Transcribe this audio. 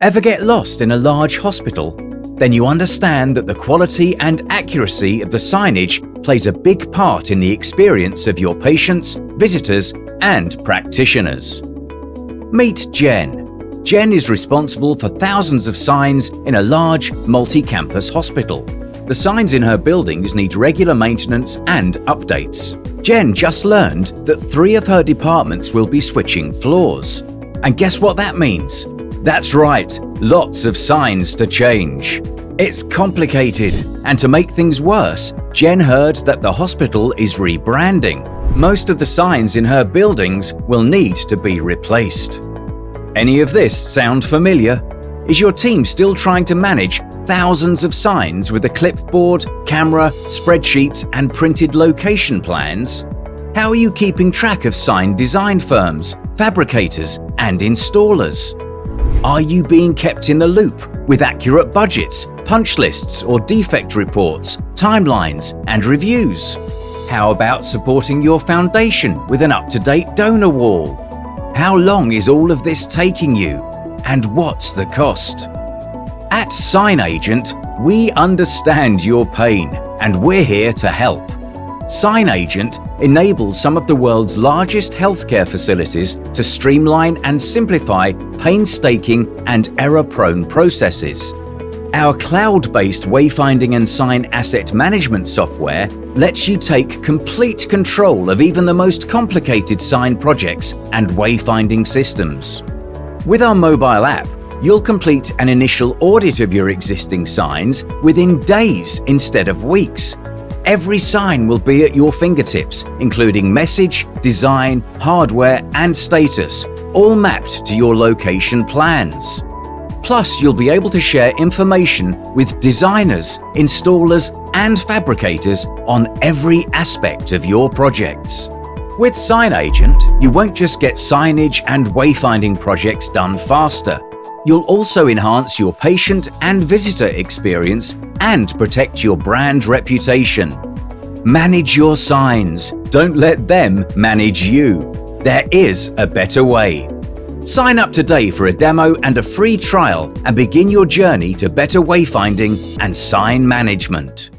Ever get lost in a large hospital? Then you understand that the quality and accuracy of the signage plays a big part in the experience of your patients, visitors, and practitioners. Meet Jen. Jen is responsible for thousands of signs in a large, multi-campus hospital. The signs in her buildings need regular maintenance and updates. Jen just learned that 3 of her departments will be switching floors. And guess what that means? That's right, lots of signs to change. It's complicated, and to make things worse, Jen heard that the hospital is rebranding. Most of the signs in her buildings will need to be replaced. Any of this sound familiar? Is your team still trying to manage thousands of signs with a clipboard, camera, spreadsheets, and printed location plans? How are you keeping track of sign design firms, fabricators, and installers? Are you being kept in the loop with accurate budgets, punch lists or defect reports, timelines, and reviews? How about supporting your foundation with an up-to-date donor wall? How long is all of this taking you? And what's the cost? At SignAgent, we understand your pain, and we're here to help. SignAgent enables some of the world's largest healthcare facilities to streamline and simplify painstaking and error-prone processes. Our cloud-based wayfinding and sign asset management software lets you take complete control of even the most complicated sign projects and wayfinding systems. With our mobile app, you'll complete an initial audit of your existing signs within days instead of weeks. Every sign will be at your fingertips, including message, design, hardware, and status, all mapped to your location plans. Plus, you'll be able to share information with designers, installers, and fabricators on every aspect of your projects. With SignAgent, you won't just get signage and wayfinding projects done faster. You'll also enhance your patient and visitor experience and protect your brand reputation. Manage your signs. Don't let them manage you. There is a better way. Sign up today for a demo and a free trial and begin your journey to better wayfinding and sign management.